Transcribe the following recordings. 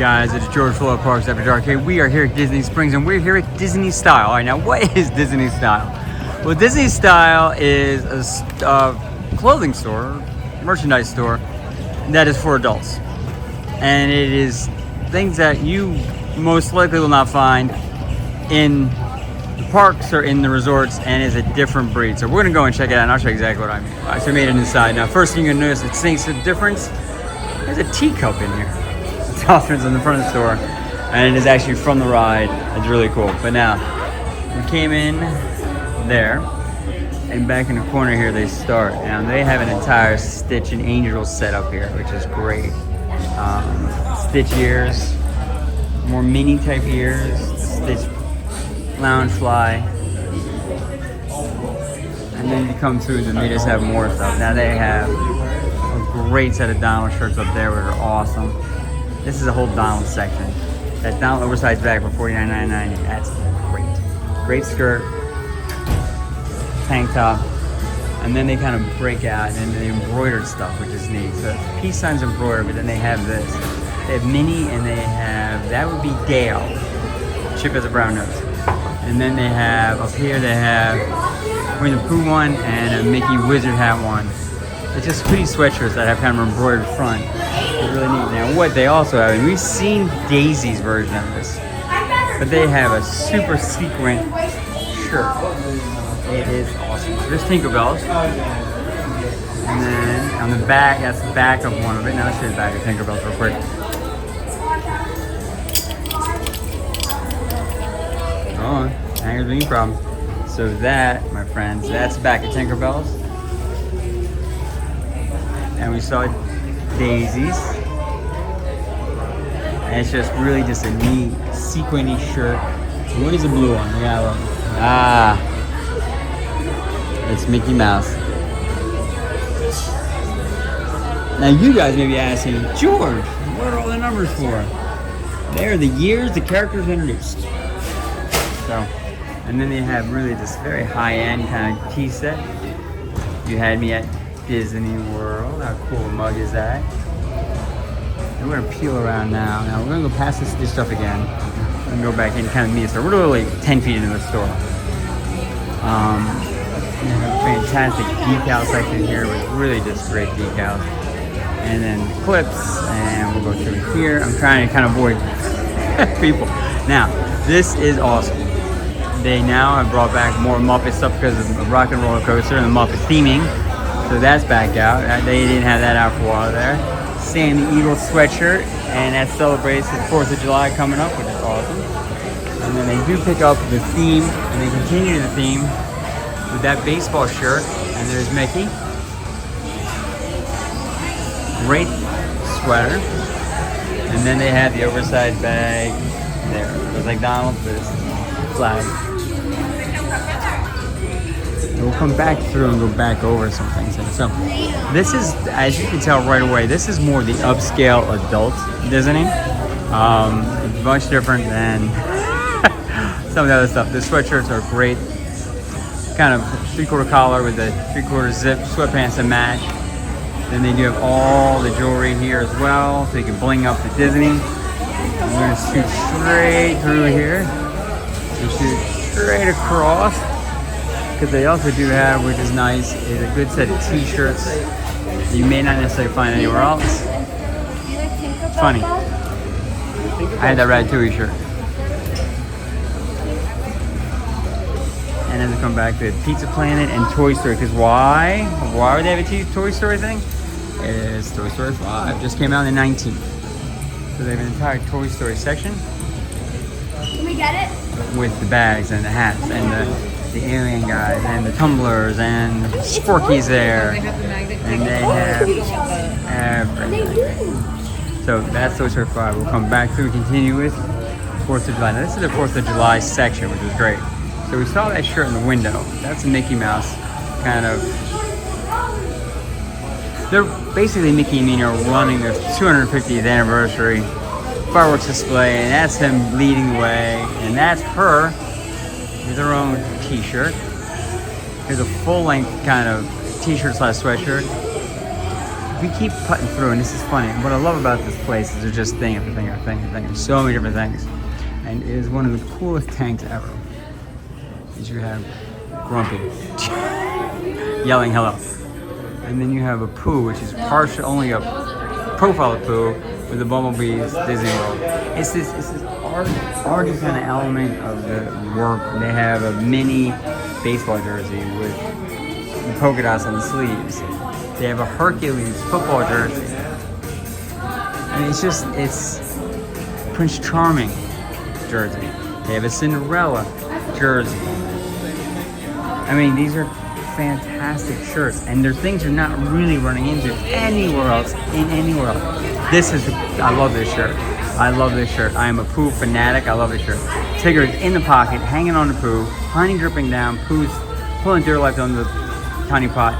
guys, it's George Fuller Parks After Dark. Hey, we are here at Disney Springs and we're here at DisneyStyle. All right, now what is DisneyStyle? Well, DisneyStyle is a clothing store, merchandise store that is for adults. And it is things that you most likely will not find in the parks or in the resorts, and is a different breed. So we're gonna go and check it out and I'll show you exactly what I mean. I actually made it inside. Now, first thing you're gonna notice, it makes a difference. There's a teacup in here. It's also in the front of the store, and it is actually from the ride. It's really cool. But now, we came in there, and back in the corner here they start. Now they have an entire Stitch and Angel set up here, which is great. Stitch ears, more Minnie type ears, Stitch Loungefly, and then you come through and they just have more stuff. Now they have a great set of Donald shirts up there, which are awesome. This is a whole Donald section. That Donald oversized bag for $49.99. That's great. Great skirt, tank top, and then they kind of break out into the embroidered stuff, which is neat. So peace signs embroidered, but then they have this. They have Minnie, and they have, that would be Dale. Chip has a brown nose. And then they have, up here they have Winnie the Pooh one and a Mickey Wizard hat one. It's just pretty sweatshirts that have kind of embroidered front. It's really neat. Now what they also have, and we've seen Daisy's version of this, but they have a super sequin shirt. It is awesome. So there's Tinkerbell's. And then on the back, that's the back of one of it. Now let's show you the back of Tinkerbell's real quick. Hold on, hanger's being a problem. So that, my friends, that's the back of Tinkerbell's. And we saw Daisy's. And it's just really just a neat sequiny shirt. What is the blue one? We got one. Ah, it's Mickey Mouse. Now you guys may be asking, George, what are all the numbers for? They are the years the characters introduced. So, and then they have really this very high-end kind of tea set. You had me at Disney World. How cool a mug is that? And we're gonna peel around now. Now we're gonna go past this stuff again and go back in kind of meet the store. We're literally 10 feet into the store. Fantastic decal section here with really just great decals. And then clips, and we'll go through here. I'm trying to kind of avoid people. Now, this is awesome. They now have brought back more Muppet stuff because of the Rock and Roller Coaster and the Muppet theming. So that's back out. They didn't have that out for a while there. Sam the Eagle sweatshirt, and that celebrates the 4th of July coming up, which is awesome. And then they do pick up the theme, and they continue the theme with that baseball shirt. And there's Mickey. Great sweater. And then they have the oversized bag there. It was like Donald, but it's flag. We'll come back through and go back over some things. So this is, as you can tell right away, this is more the upscale adult Disney. Much different than some of the other stuff. The sweatshirts are great. Kind of 3/4 collar with the 3/4 zip, sweatpants to match. Then they do have all the jewelry here as well, so you can bling up the Disney. I'm gonna shoot straight through here. We shoot straight across. Because they also do have, which is nice, is a good set of t-shirts you may not necessarily find anywhere else. Funny. I had that Ratatouille shirt. And then we come back to Pizza Planet and Toy Story. Because why? Why would they have a Toy Story thing? It's Toy Story 5. Just came out on the 19th. So they have an entire Toy Story section. Can we get it? With the bags and the hats and the alien guys and the tumblers and Sporky's there, and they have everything. So that's Toy Story 5. We'll come back through and continue with 4th of July. Now this is the 4th of July section, which is great. So we saw that shirt in the window. That's a Mickey Mouse kind of. They're basically, Mickey and Minnie are running their 250th anniversary fireworks display, and that's him leading the way, and that's her with her own t-shirt. Here's a full-length kind of t-shirt slash sweatshirt. we keep putting through, and this is funny. What I love about this place is there's just thing after thing after thing after thing. There's so many different things. And it is one of the coolest tanks ever. Is you have Grumpy yelling hello. And then you have a Pooh, which is partial, only a profile of Pooh with the bumblebees, Disney World. It's this arty kind of element of the work. They have a Minnie baseball jersey with the polka dots on the sleeves. They have a Hercules football jersey. I mean, it's Prince Charming jersey. They have a Cinderella jersey. I mean, these are fantastic shirts, and they're things you're not really running into anywhere else, I love this shirt. I love this shirt. I am a Pooh fanatic. I love this shirt. Tigger is in the pocket, hanging on to Pooh, honey dripping down, Pooh's pulling Dear Life on the tiny pot.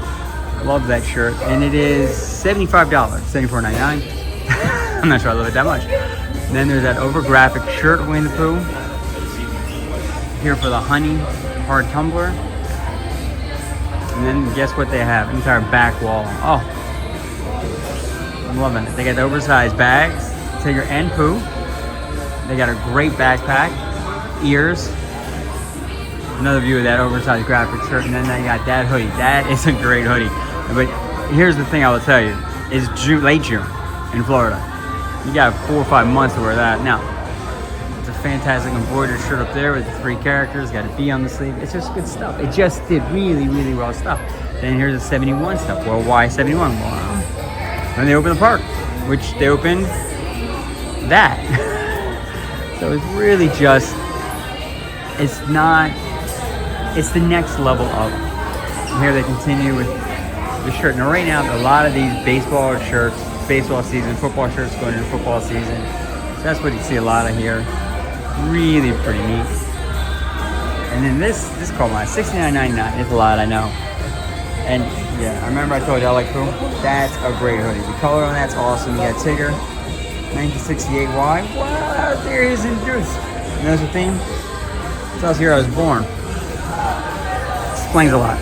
Love that shirt, and it is $75, $74.99. I'm not sure I love it that much. And then there's that over graphic shirt of Winnie the Pooh. Here for the honey hard tumbler. And then guess what they have? An entire back wall. Oh, I'm loving it. They got the oversized bags, Tigger and Pooh. They got a great backpack, ears. Another view of that oversized graphic shirt, and then they got that hoodie. That is a great hoodie. But here's the thing I will tell you: it's late June in Florida. You got 4 or 5 months to wear that. Now, it's a fantastic embroidered shirt up there with the 3 characters. Got a B on the sleeve. It's just good stuff. It just did really, really well stuff. Then here's the 71 stuff. Well, why 71? Well, when they opened the park, which they opened that. So it's really just, it's the next level of it. And here they continue with the shirt. Now right now, a lot of these baseball shirts, baseball season, football shirts going into football season. So that's what you see a lot of here. Really pretty neat. And then this called mine, $69.99. It's a lot, I know. And yeah, I remember I told you I like Pooh. That's a great hoodie. The color on that's awesome. You got Tigger, 1968 Y. Wow, there he is introduced. You know the theme? It tells here I was born. Explains a lot.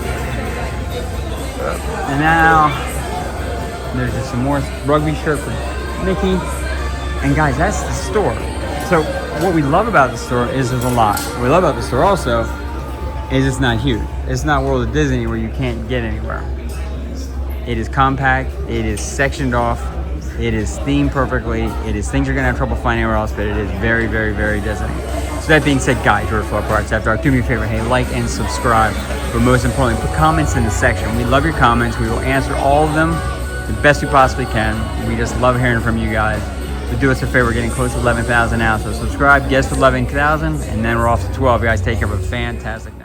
And now there's just some more rugby shirt for Mickey. And guys, that's the store. So what we love about the store is there's a lot. What we love about the store also is it's not huge. It's not World of Disney where you can't get anywhere. It is compact. It is sectioned off. It is themed perfectly. It is things you're gonna have trouble finding anywhere else, but it is very, very, very Disney. So that being said, guys, we're at Florida Parks After Dark. Do me a favor, hey, like and subscribe. But most importantly, put comments in the section. We love your comments. We will answer all of them the best we possibly can. We just love hearing from you guys. But do us a favor, we're getting close to 11,000 now. So subscribe, guess for 11,000, and then we're off to 12. You guys take care of a fantastic day.